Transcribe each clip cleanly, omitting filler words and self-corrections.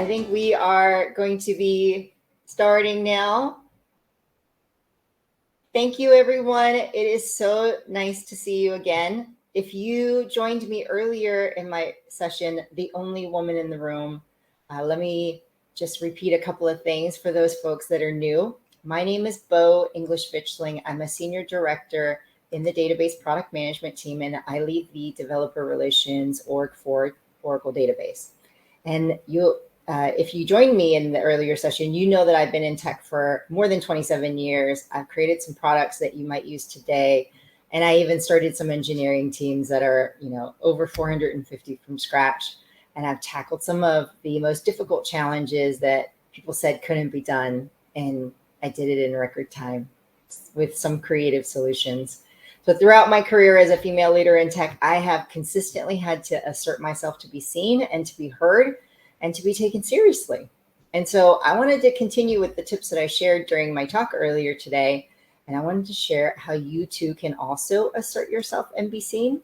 I think we are going to be starting now. Thank you, everyone. It is so nice to see you again. If you joined me earlier in my session, The Only Woman in the Room, let me just repeat a couple of things for those folks that are new. My name is Bo English-Wiczling. I'm a senior director in the database product management team, and I lead the developer relations org for Oracle database. And if you joined me in the earlier session, you know that I've been in tech for more than 27 years. I've created some products that you might use today. And I even started some engineering teams that are, over 450 from scratch. And I've tackled some of the most difficult challenges that people said couldn't be done. And I did it in record time with some creative solutions. So throughout my career as a female leader in tech, I have consistently had to assert myself to be seen and to be heard and to be taken seriously. And so I wanted to continue with the tips that I shared during my talk earlier today. And I wanted to share how you too can also assert yourself and be seen.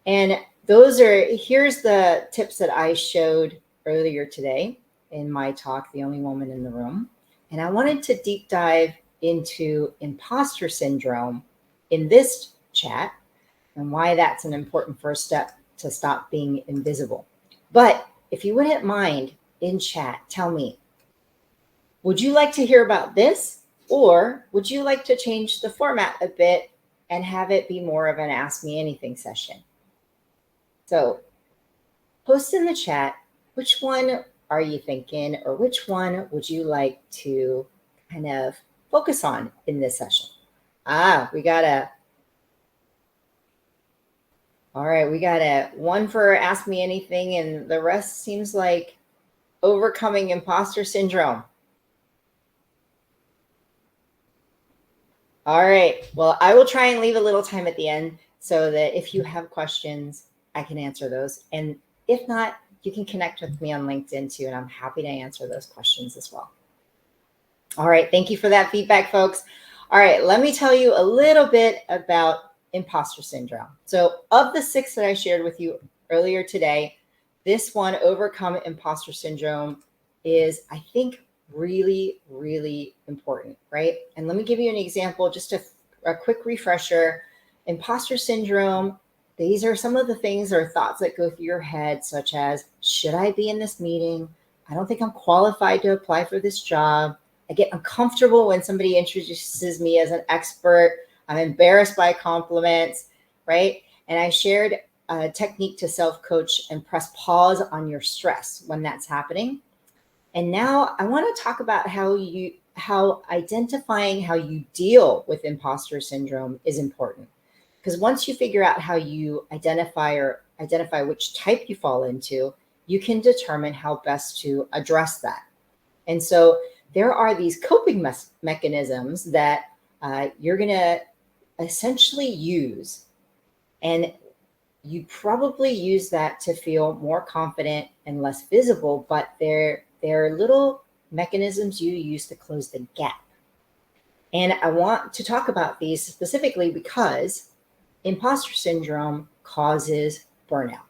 And here's the tips that I showed earlier today in my talk, The Only Woman in the Room. And I wanted to deep dive into imposter syndrome in this chat and why that's an important first step to stop being invisible. But if you wouldn't mind in chat, tell me, would you like to hear about this? Or would you like to change the format a bit and have it be more of an Ask Me Anything session? So post in the chat, which one are you thinking, or which one would you like to kind of focus on in this session? We got a one for Ask Me Anything, and the rest seems like overcoming imposter syndrome. All right, well, I will try and leave a little time at the end so that if you have questions, I can answer those. And if not, you can connect with me on LinkedIn too, and I'm happy to answer those questions as well. All right, thank you for that feedback, folks. All right, let me tell you a little bit about imposter syndrome. So of the 6 that I shared with you earlier today, this one, overcome imposter syndrome, is, I think, really, really important, right? And let me give you an example, just a quick refresher. Imposter syndrome, these are some of the things or thoughts that go through your head, such as, should I be in this meeting? I don't think I'm qualified to apply for this job. I get uncomfortable when somebody introduces me as an expert. I'm embarrassed by compliments, right? And I shared a technique to self-coach and press pause on your stress when that's happening. And now I want to talk about how identifying how you deal with imposter syndrome is important. Because once you figure out how you identify which type you fall into, you can determine how best to address that. And so there are these coping mechanisms that you're going to essentially use. And you probably use that to feel more confident and less visible, but they're little mechanisms you use to close the gap. And I want to talk about these specifically because imposter syndrome causes burnout,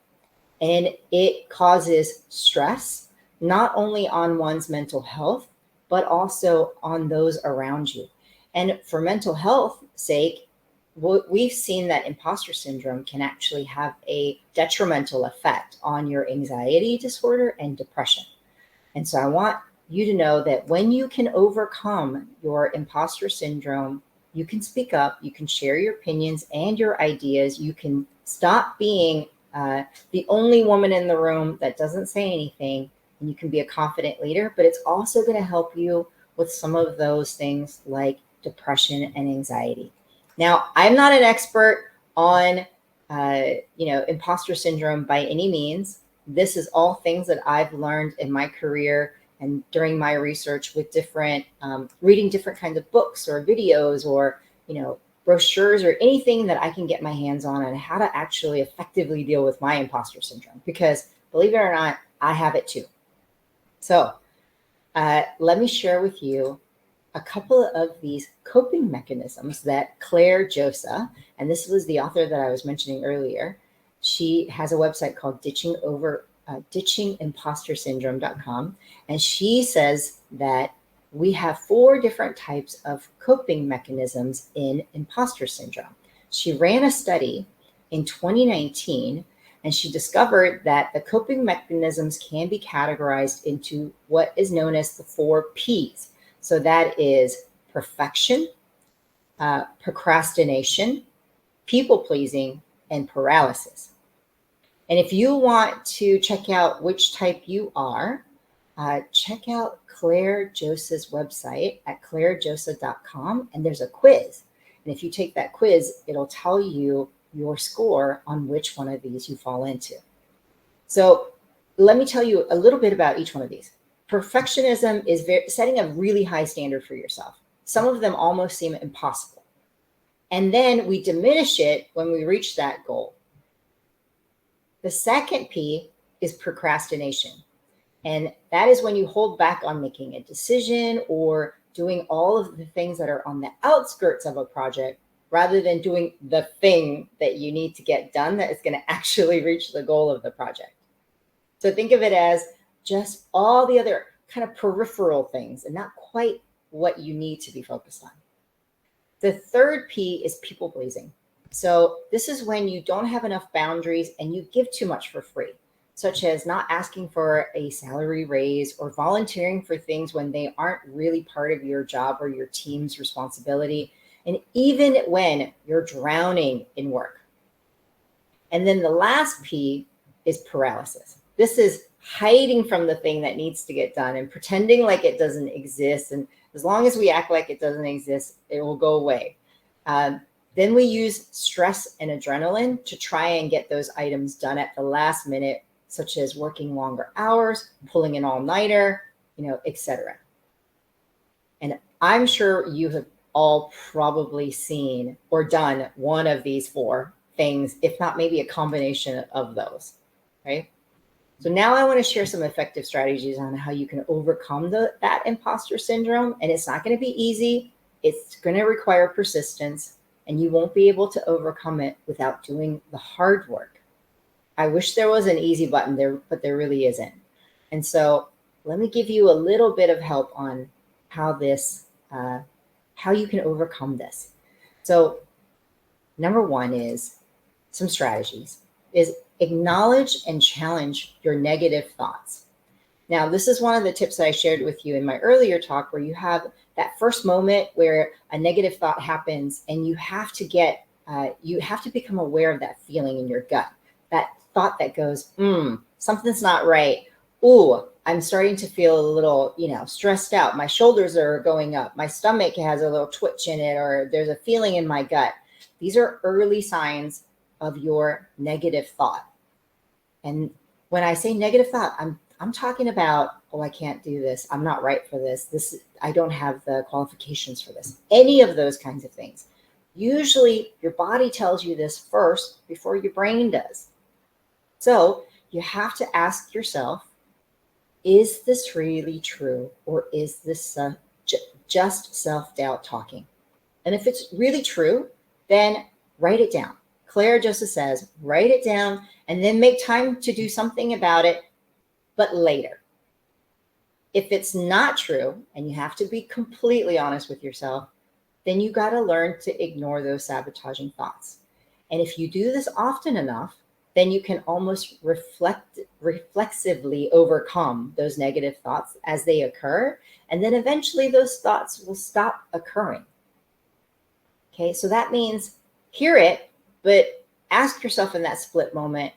and it causes stress, not only on one's mental health, but also on those around you. And for mental health sake, we've seen that imposter syndrome can actually have a detrimental effect on your anxiety disorder and depression. And so I want you to know that when you can overcome your imposter syndrome, you can speak up, you can share your opinions and your ideas, you can stop being the only woman in the room that doesn't say anything, and you can be a confident leader. But it's also going to help you with some of those things like depression and anxiety. Now, I'm not an expert on, imposter syndrome by any means. This is all things that I've learned in my career and during my research with reading different kinds of books or videos or, brochures or anything that I can get my hands on how to actually effectively deal with my imposter syndrome. Because believe it or not, I have it too. So let me share with you a couple of these coping mechanisms that Claire Josa, and this was the author that I was mentioning earlier, she has a website called Ditching ditchingimpostersyndrome.com, and she says that we have 4 different types of coping mechanisms in imposter syndrome. She ran a study in 2019, and she discovered that the coping mechanisms can be categorized into what is known as the 4 P's. So that is perfection, procrastination, people pleasing, and paralysis. And if you want to check out which type you are, check out Claire Josa's website at clairejosa.com, and there's a quiz. And if you take that quiz, it'll tell you your score on which one of these you fall into. So let me tell you a little bit about each one of these. Perfectionism is setting a really high standard for yourself. Some of them almost seem impossible. And then we diminish it when we reach that goal. The second P is procrastination. And that is when you hold back on making a decision or doing all of the things that are on the outskirts of a project rather than doing the thing that you need to get done that is going to actually reach the goal of the project. So think of it as just all the other kind of peripheral things and not quite what you need to be focused on. The third P is people pleasing. So this is when you don't have enough boundaries and you give too much for free, such as not asking for a salary raise or volunteering for things when they aren't really part of your job or your team's responsibility, and even when you're drowning in work. And then the last P is paralysis. This is hiding from the thing that needs to get done and pretending like it doesn't exist. And as long as we act like it doesn't exist, it will go away. Then we use stress and adrenaline to try and get those items done at the last minute, such as working longer hours, pulling an all-nighter, etc. And I'm sure you have all probably seen or done one of these 4 things, if not maybe a combination of those, right? So now I want to share some effective strategies on how you can overcome that imposter syndrome. And it's not going to be easy. It's going to require persistence, and you won't be able to overcome it without doing the hard work. I wish there was an easy button there, but there really isn't. And so let me give you a little bit of help on how you can overcome this. So number 1 is some strategies is acknowledge and challenge your negative thoughts. Now, this is one of the tips that I shared with you in my earlier talk, where you have that first moment where a negative thought happens and you have to become aware of that feeling in your gut, that thought that goes, something's not right. Ooh, I'm starting to feel a little, stressed out. My shoulders are going up. My stomach has a little twitch in it, or there's a feeling in my gut. These are early signs of your negative thought. And when I say negative thought, I'm talking about, I can't do this. I'm not right for this. I don't have the qualifications for this. Any of those kinds of things. Usually your body tells you this first before your brain does. So you have to ask yourself, is this really true, or is this just self-doubt talking? And if it's really true, then write it down. Claire Josa says, write it down and then make time to do something about it, but later. If it's not true, and you have to be completely honest with yourself, then you got to learn to ignore those sabotaging thoughts. And if you do this often enough, then you can almost reflexively overcome those negative thoughts as they occur. And then eventually those thoughts will stop occurring. Okay, so that means hear it, but ask yourself in that split moment,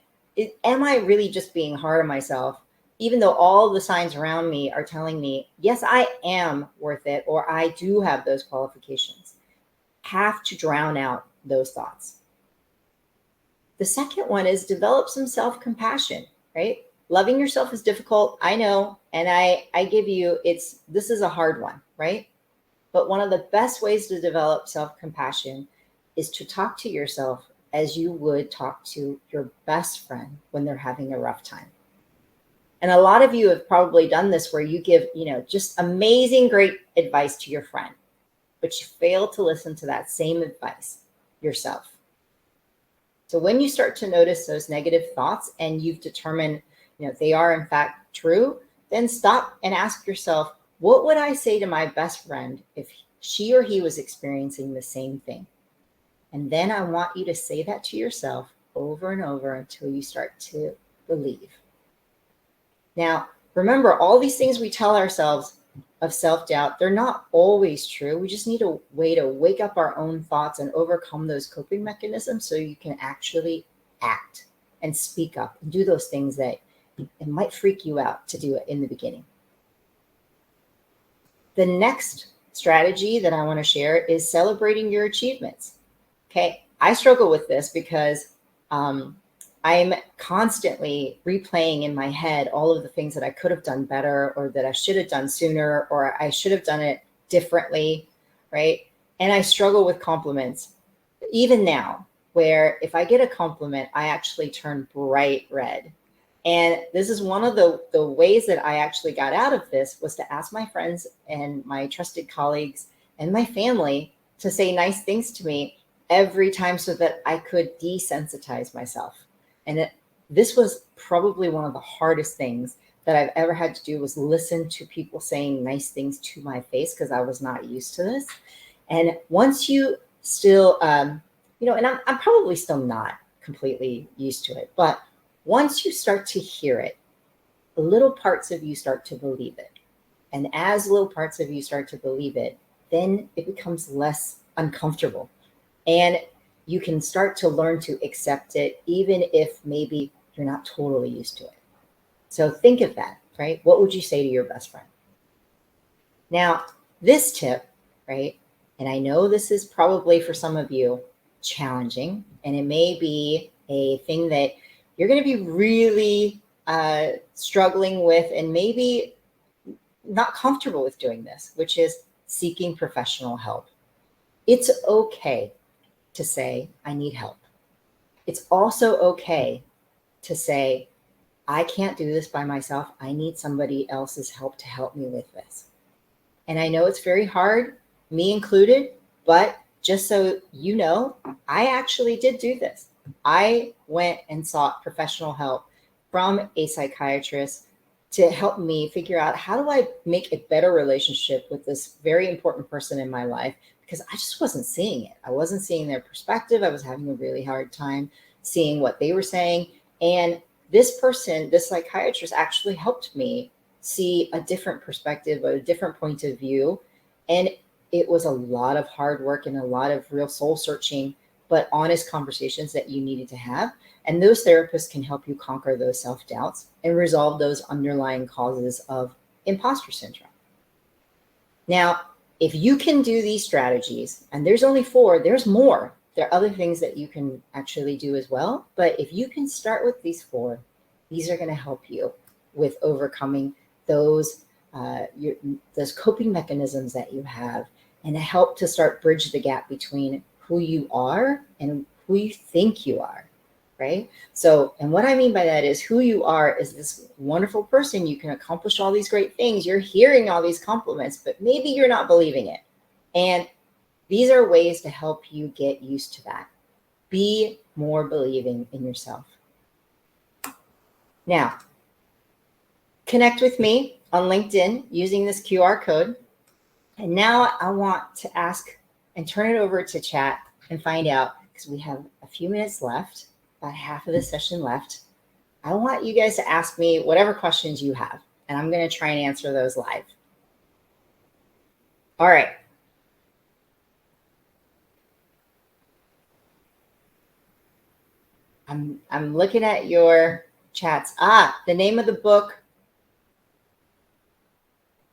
am I really just being hard on myself? Even though all the signs around me are telling me, yes, I am worth it, or I do have those qualifications. Have to drown out those thoughts. The second one is develop some self-compassion, right? Loving yourself is difficult, I know, and I give you, this is a hard one, right? But one of the best ways to develop self-compassion is to talk to yourself as you would talk to your best friend when they're having a rough time. And a lot of you have probably done this, where you give, just amazing, great advice to your friend, but you fail to listen to that same advice yourself. So when you start to notice those negative thoughts and you've determined, they are in fact true, then stop and ask yourself, what would I say to my best friend if she or he was experiencing the same thing? And then I want you to say that to yourself over and over until you start to believe. Now, remember, all these things we tell ourselves of self-doubt, they're not always true. We just need a way to wake up our own thoughts and overcome those coping mechanisms so you can actually act and speak up and do those things that it might freak you out to do it in the beginning. The next strategy that I want to share is celebrating your achievements. Okay, I struggle with this because I'm constantly replaying in my head all of the things that I could have done better, or that I should have done sooner, or I should have done it differently, right? And I struggle with compliments, even now, where if I get a compliment, I actually turn bright red. And this is one of the ways that I actually got out of this, was to ask my friends and my trusted colleagues and my family to say nice things to me every time so that I could desensitize myself. And this was probably one of the hardest things that I've ever had to do, was listen to people saying nice things to my face, because I was not used to this. And once you still, and I'm probably still not completely used to it, but once you start to hear it, little parts of you start to believe it. And as little parts of you start to believe it, then it becomes less uncomfortable. And you can start to learn to accept it, even if maybe you're not totally used to it. So think of that, right? What would you say to your best friend? Now, this tip, right? And I know this is probably for some of you challenging, and it may be a thing that you're going to be really struggling with and maybe not comfortable with doing this, which is seeking professional help. It's okay to say, I need help. It's also okay to say, I can't do this by myself. I need somebody else's help to help me with this. And I know it's very hard, me included, but just so you know, I actually did do this. I went and sought professional help from a psychiatrist to help me figure out, how do I make a better relationship with this very important person in my life? Because I just wasn't seeing it. I wasn't seeing their perspective. I was having a really hard time seeing what they were saying. And this person, this psychiatrist, actually helped me see a different perspective, a different point of view. And it was a lot of hard work and a lot of real soul searching, but honest conversations that you needed to have. And those therapists can help you conquer those self-doubts and resolve those underlying causes of imposter syndrome. Now, if you can do these strategies, and there's only 4, there's more. There are other things that you can actually do as well. But if you can start with these 4, these are going to help you with overcoming those coping mechanisms that you have, and help to start bridge the gap between who you are and who you think you are, right? So, and what I mean by that is, who you are is this wonderful person. You can accomplish all these great things. You're hearing all these compliments, but maybe you're not believing it. And these are ways to help you get used to that. Be more believing in yourself. Now, connect with me on LinkedIn using this QR code. And now I want to ask and turn it over to chat and find out, because we have a few minutes left, about half of the session left. I want you guys to ask me whatever questions you have, and I'm going to try and answer those live. All right. I'm looking at your chats. The name of the book.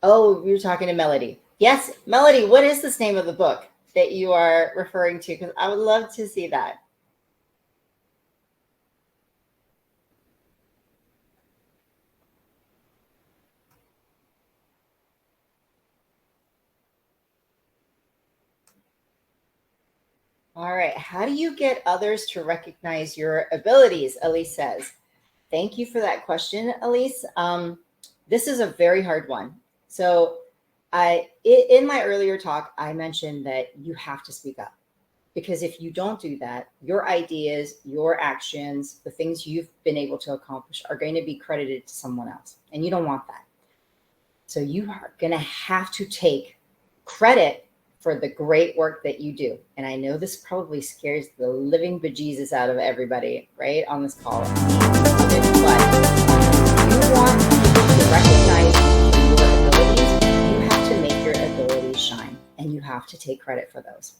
Oh, you're talking to Melody. Yes, Melody, what is this name of the book that you are referring to? Because I would love to see that. All right. How do you get others to recognize your abilities? Elise says. Thank you for that question, Elise. This is a very hard one. So in my earlier talk, I mentioned that you have to speak up. Because if you don't do that, your ideas, your actions, the things you've been able to accomplish are going to be credited to someone else. And you don't want that. So you are going to have to take credit for the great work that you do. And I know this probably scares the living bejesus out of everybody, right, on this call. But you want people to recognize your abilities, you have to make your abilities shine, and you have to take credit for those.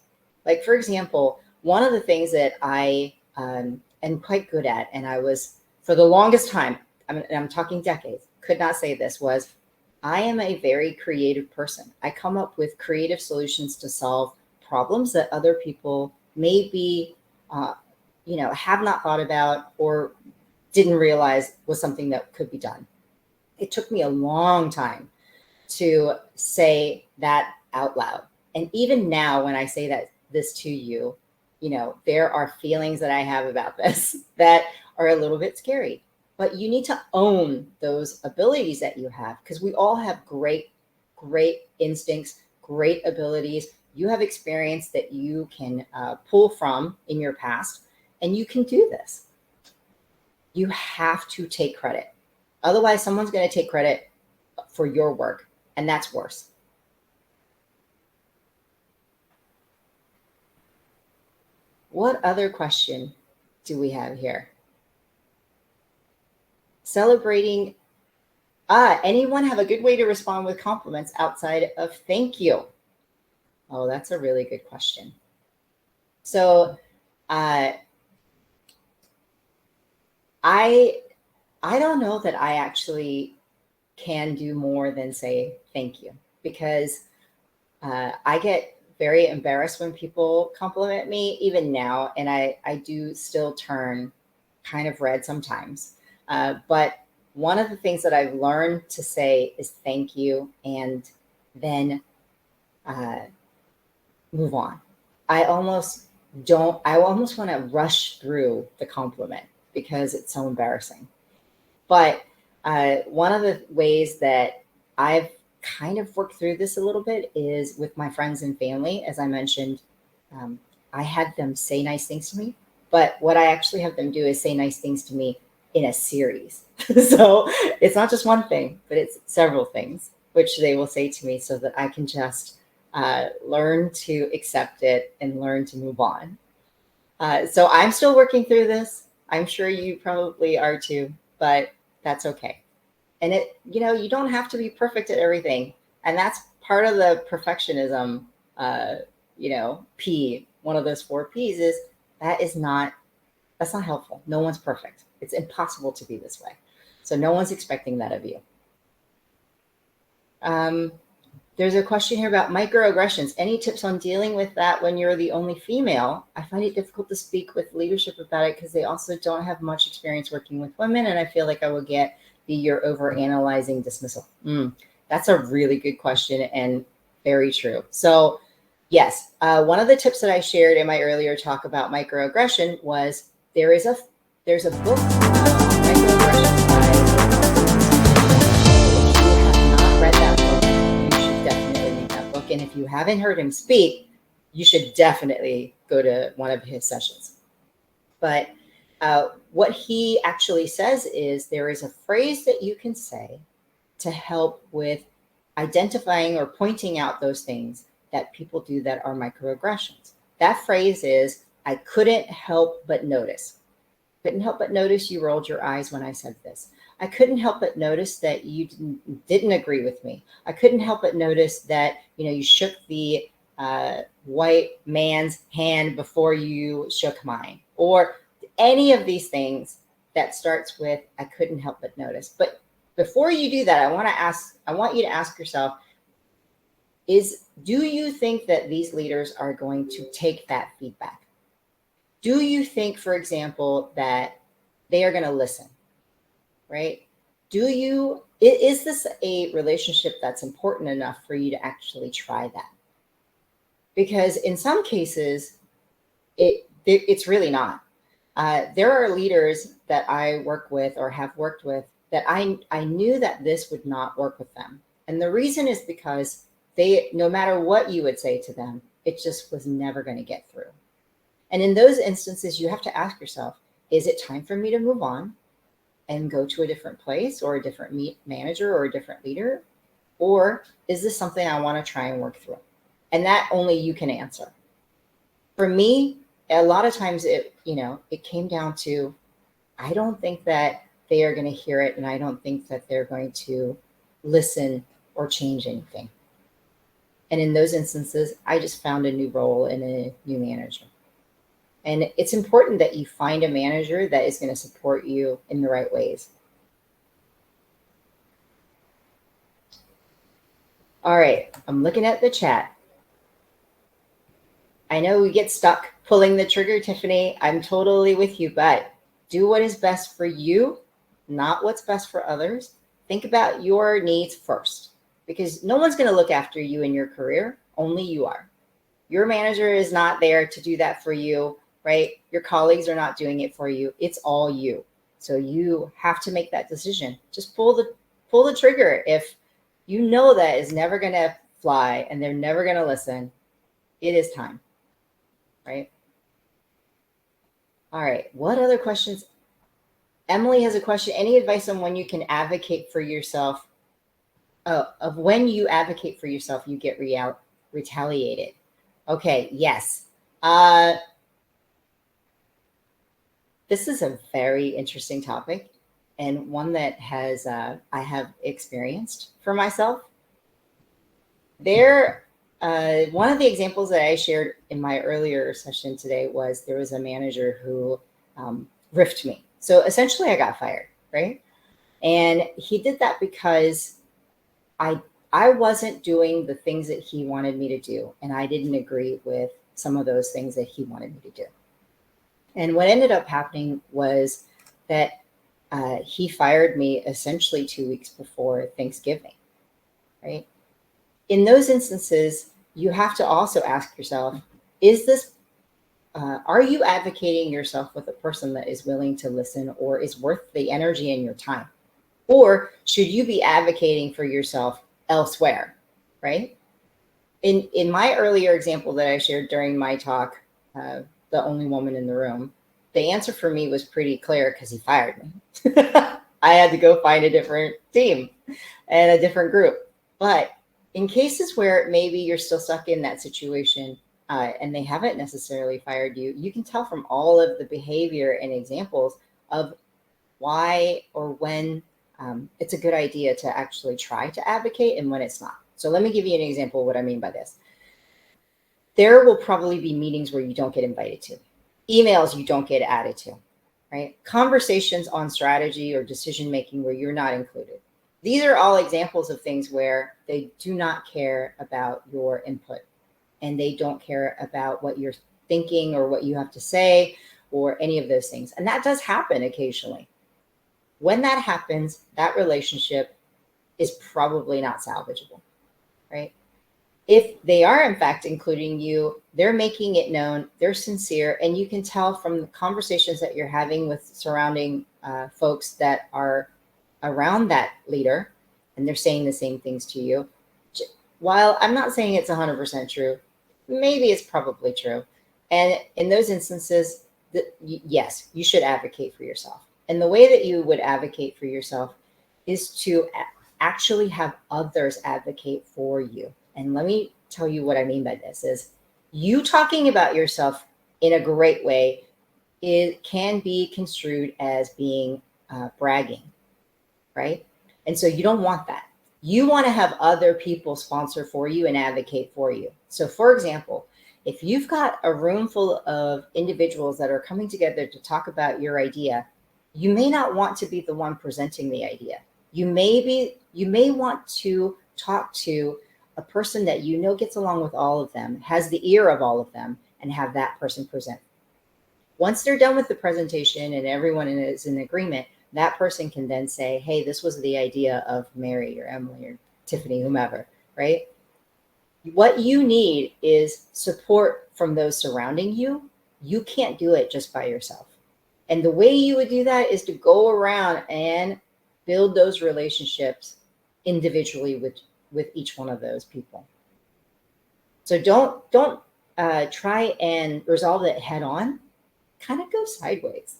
Like, for example, one of the things that I am quite good at, and I was for the longest time, I'm talking decades, could not say this, was I am a very creative person. I come up with creative solutions to solve problems that other people maybe, have not thought about or didn't realize was something that could be done. It took me a long time to say that out loud. And even now, when I say this to you, there are feelings that I have about this that are a little bit scary. But you need to own those abilities that you have, because we all have great instincts, great abilities. You have experience that you can pull from in your past, and you can do this. You have to take credit. Otherwise, someone's going to take credit for your work, and that's worse. What other question do we have here? Celebrating. Anyone have a good way to respond with compliments outside of thank you? Oh, that's a really good question. So I don't know that I actually can do more than say thank you, because I get very embarrassed when people compliment me, even now, and I do still turn kind of red sometimes. But one of the things that I've learned to say is thank you, and then move on. I almost want to rush through the compliment because it's so embarrassing. But one of the ways that I've kind of worked through this a little bit is with my friends and family. As I mentioned, I had them say nice things to me, but what I actually have them do is say nice things to me in a series. So it's not just one thing, but it's several things which they will say to me, so that I can just learn to accept it and learn to move on. So I'm still working through this. I'm sure you probably are too, but that's okay. And you don't have to be perfect at everything. And that's part of the perfectionism, P, one of those 4 Ps is that's not helpful. No one's perfect. It's impossible to be this way. So no one's expecting that of you. There's a question here about microaggressions. Any tips on dealing with that when you're the only female? I find it difficult to speak with leadership about it because they also don't have much experience working with women, and I feel like I will get the "you're over-analyzing" dismissal. That's a really good question and very true. So yes, one of the tips that I shared in my earlier talk about microaggression was there's a book on microaggressions by, if you have not read that book, you should definitely read that book. And if you haven't heard him speak, you should definitely go to one of his sessions. But what he actually says is there is a phrase that you can say to help with identifying or pointing out those things that people do that are microaggressions. That phrase is, I couldn't help but notice. Couldn't help but notice you rolled your eyes when I said this. I couldn't help but notice that you didn't agree with me. I couldn't help but notice that you shook the white man's hand before you shook mine, or any of these things that starts with I couldn't help but notice. But before you do that, I want you to ask yourself, do you think that these leaders are going to take that feedback? Do you think, for example, that they are going to listen, right? Is this a relationship that's important enough for you to actually try that? Because in some cases, it's really not. There are leaders that I work with or have worked with that I knew that this would not work with them. And the reason is because no matter what you would say to them, it just was never going to get through. And in those instances, you have to ask yourself, is it time for me to move on and go to a different place or a different manager or a different leader? Or is this something I want to try and work through? And that only you can answer. For me, a lot of times it came down to, I don't think that they are going to hear it, and I don't think that they're going to listen or change anything. And in those instances, I just found a new role and a new manager. And it's important that you find a manager that is going to support you in the right ways. All right, I'm looking at the chat. I know we get stuck pulling the trigger, Tiffany. I'm totally with you, but do what is best for you, not what's best for others. Think about your needs first, because no one's going to look after you in your career. Only you are. Your manager is not there to do that for you, right? Your colleagues are not doing it for you. It's all you. So you have to make that decision. Just pull the trigger. If you know that is never going to fly and they're never going to listen, it is time, right? All right. What other questions? Emily has a question. Any advice on when you can advocate for yourself? Of when you advocate for yourself, you get retaliated. Okay. Yes. This is a very interesting topic, and one that I have experienced for myself. One of the examples that I shared in my earlier session today was there was a manager who riffed me. So essentially I got fired, right? And he did that because I wasn't doing the things that he wanted me to do, and I didn't agree with some of those things that he wanted me to do. And what ended up happening was that he fired me essentially 2 weeks before Thanksgiving, right? In those instances, you have to also ask yourself, are you advocating yourself with a person that is willing to listen or is worth the energy in your time? Or should you be advocating for yourself elsewhere, right? In my earlier example that I shared during my talk, the only woman in the room, the answer for me was pretty clear because he fired me. I had to go find a different team and a different group. But in cases where maybe you're still stuck in that situation and they haven't necessarily fired you, you can tell from all of the behavior and examples of why or when it's a good idea to actually try to advocate and when it's not. So let me give you an example of what I mean by this. There will probably be meetings where you don't get invited to, emails you don't get added to, right? Conversations on strategy or decision-making where you're not included. These are all examples of things where they do not care about your input and they don't care about what you're thinking or what you have to say or any of those things. And that does happen occasionally. When that happens, that relationship is probably not salvageable, right? If they are in fact including you, they're making it known, they're sincere, and you can tell from the conversations that you're having with surrounding folks that are around that leader, and they're saying the same things to you. While I'm not saying it's 100% true, maybe it's probably true. And in those instances, yes, you should advocate for yourself. And the way that you would advocate for yourself is to actually have others advocate for you. And let me tell you what I mean by this is you talking about yourself in a great way, it can be construed as being bragging, right? And so you don't want that. You want to have other people sponsor for you and advocate for you. So for example, if you've got a room full of individuals that are coming together to talk about your idea, you may not want to be the one presenting the idea. You may want to talk to a person that you know gets along with all of them, has the ear of all of them, and have that person present. Once they're done with the presentation and everyone is in agreement, that person can then say, hey, this was the idea of Mary or Emily or Tiffany, whomever, right? What you need is support from those surrounding you. You can't do it just by yourself. And the way you would do that is to go around and build those relationships individually with each one of those people. So don't try and resolve it head on, kind of go sideways.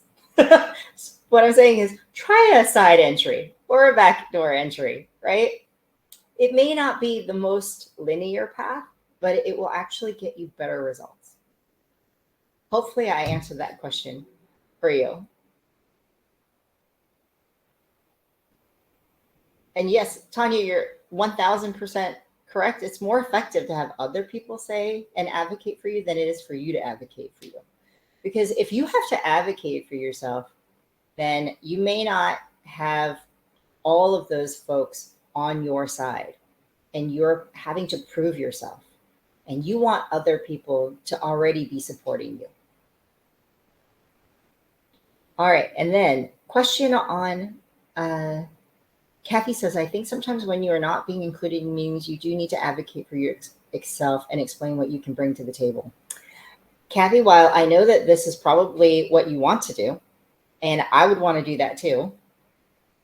What I'm saying is try a side entry or a backdoor entry, right? It may not be the most linear path, but it will actually get you better results. Hopefully I answered that question for you. And yes, Tanya, you're 1000% correct. It's more effective to have other people say and advocate for you than it is for you to advocate for you. Because if you have to advocate for yourself, then you may not have all of those folks on your side and you're having to prove yourself and you want other people to already be supporting you. All right. And then question on, Kathy says, I think sometimes when you are not being included in meetings, you do need to advocate for yourself and explain what you can bring to the table. Kathy, while I know that this is probably what you want to do, and I would want to do that too,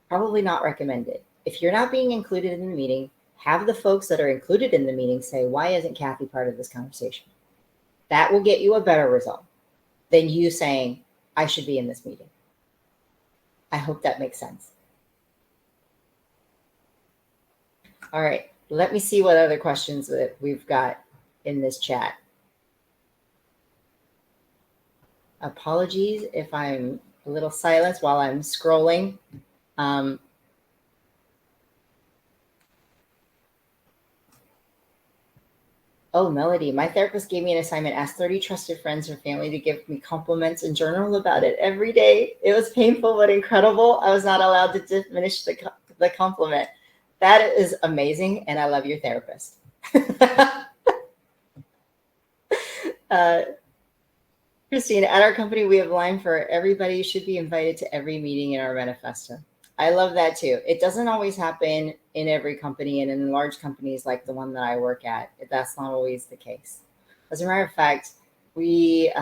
probably not recommended. If you're not being included in the meeting, have the folks that are included in the meeting say, why isn't Kathy part of this conversation? That will get you a better result than you saying, I should be in this meeting. I hope that makes sense. All right, let me see what other questions that we've got in this chat. Apologies if I'm a little silent while I'm scrolling. Oh, Melody, my therapist gave me an assignment, ask 30 trusted friends or family to give me compliments and journal about it every day. It was painful, but incredible. I was not allowed to diminish the compliment. That is amazing, and I love your therapist. Christine, at our company, we have a line for everybody should be invited to every meeting in our manifesto. I love that too. It doesn't always happen in every company, and in large companies like the one that I work at, that's not always the case. As a matter of fact, we,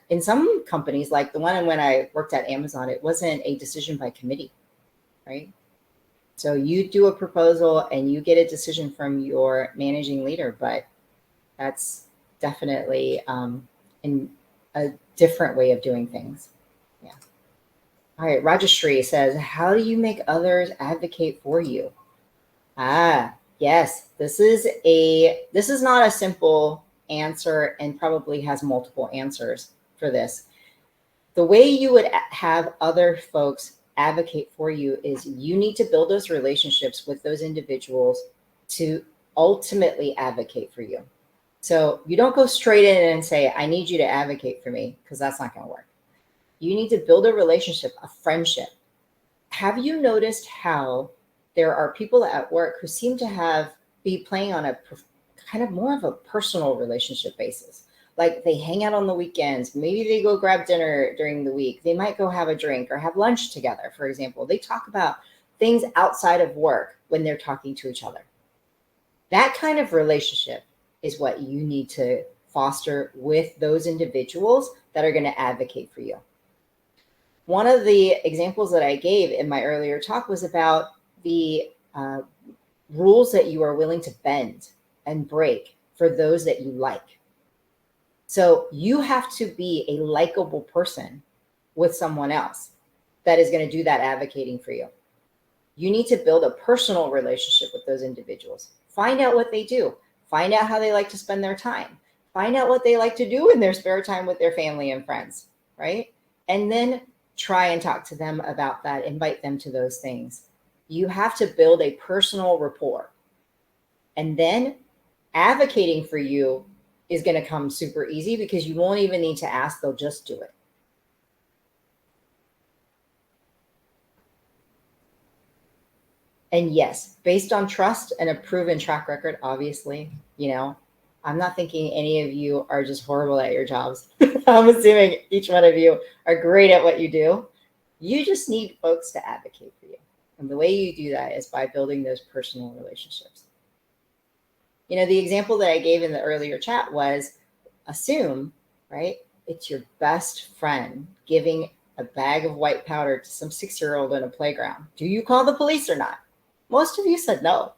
in some companies, like the one when I worked at Amazon, it wasn't a decision by committee, right? So you do a proposal and you get a decision from your managing leader, but that's definitely in a different way of doing things. Yeah. All right. Rajashree says, how do you make others advocate for you? Yes, this is not a simple answer and probably has multiple answers for this. The way you would have other folks advocate for you is you need to build those relationships with those individuals to ultimately advocate for you. So you don't go straight in and say, I need you to advocate for me, because that's not going to work. You need to build a relationship, a friendship. Have you noticed how there are people at work who seem to be playing on a kind of more of a personal relationship basis? Like they hang out on the weekends. Maybe they go grab dinner during the week. They might go have a drink or have lunch together, for example. They talk about things outside of work when they're talking to each other. That kind of relationship is what you need to foster with those individuals that are going to advocate for you. One of the examples that I gave in my earlier talk was about the rules that you are willing to bend and break for those that you like. So you have to be a likable person with someone else that is going to do that advocating for you. You need to build a personal relationship with those individuals. Find out what they do. Find out how they like to spend their time. Find out what they like to do in their spare time with their family and friends, right? And then try and talk to them about that. Invite them to those things. You have to build a personal rapport. And then advocating for you is going to come super easy because you won't even need to ask. They'll just do it. And yes, based on trust and a proven track record, obviously, I'm not thinking any of you are just horrible at your jobs. I'm assuming each one of you are great at what you do. You just need folks to advocate for you. And the way you do that is by building those personal relationships. The example that I gave in the earlier chat was assume, right? It's your best friend giving a bag of white powder to some 6-year-old in a playground. Do you call the police or not? Most of you said no,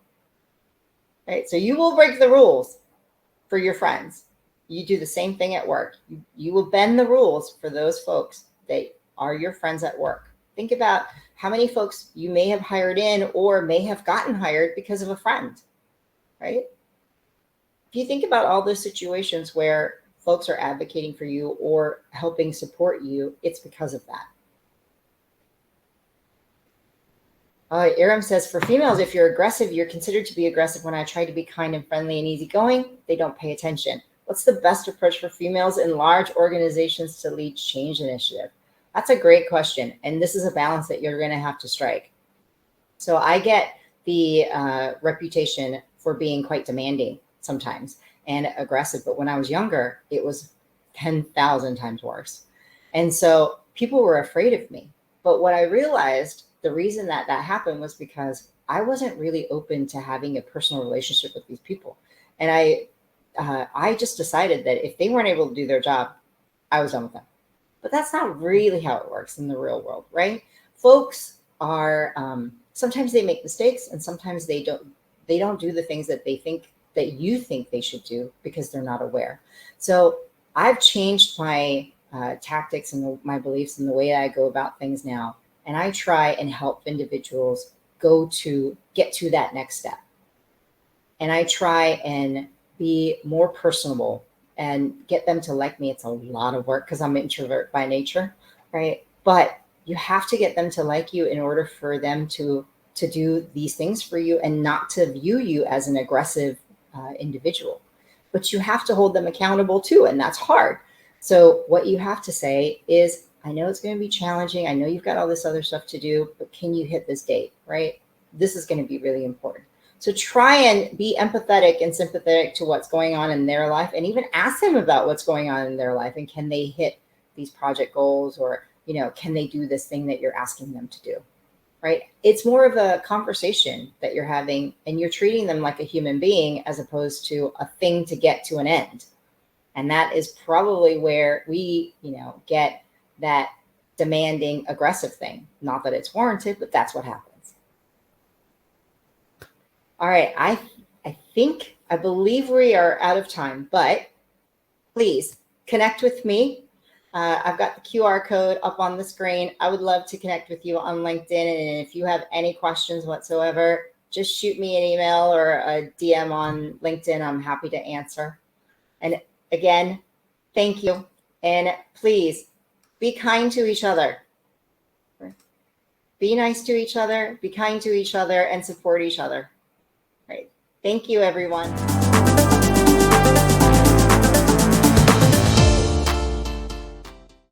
right? So you will break the rules for your friends. You do the same thing at work. You will bend the rules for those folks that are your friends at work. Think about how many folks you may have hired in or may have gotten hired because of a friend, right? If you think about all those situations where folks are advocating for you or helping support you, it's because of that. Aram says, for females, if you're aggressive, you're considered to be aggressive. When I try to be kind and friendly and easygoing, they don't pay attention. What's the best approach for females in large organizations to lead change initiative? That's a great question. And this is a balance that you're going to have to strike. So I get the reputation for being quite demanding sometimes and aggressive. But when I was younger, it was 10,000 times worse. And so people were afraid of me. But what I realized, the reason that happened was because I wasn't really open to having a personal relationship with these people. And I just decided that if they weren't able to do their job, I was done with them. But that's not really how it works in the real world, right? Folks are, sometimes they make mistakes and sometimes they don't do the things that you think they should do because they're not aware. So I've changed my tactics and my beliefs and the way I go about things now. And I try and help individuals get to that next step. And I try and be more personable and get them to like me. It's a lot of work because I'm an introvert by nature, right? But you have to get them to like you in order for them to do these things for you and not to view you as an aggressive individual. But you have to hold them accountable too, and that's hard. So what you have to say is, I know it's going to be challenging. I know you've got all this other stuff to do, but can you hit this date, right? This is going to be really important. So try and be empathetic and sympathetic to what's going on in their life and even ask them about what's going on in their life and can they hit these project goals or, can they do this thing that you're asking them to do, right? It's more of a conversation that you're having and you're treating them like a human being as opposed to a thing to get to an end. And that is probably where we, get that demanding, aggressive thing. Not that it's warranted, but that's what happens. All right, I believe we are out of time, but please connect with me. I've got the QR code up on the screen. I would love to connect with you on LinkedIn. And if you have any questions whatsoever, just shoot me an email or a DM on LinkedIn. I'm happy to answer. And again, thank you. And please be kind to each other. Be nice to each other, be kind to each other, and support each other. Right. Thank you, everyone.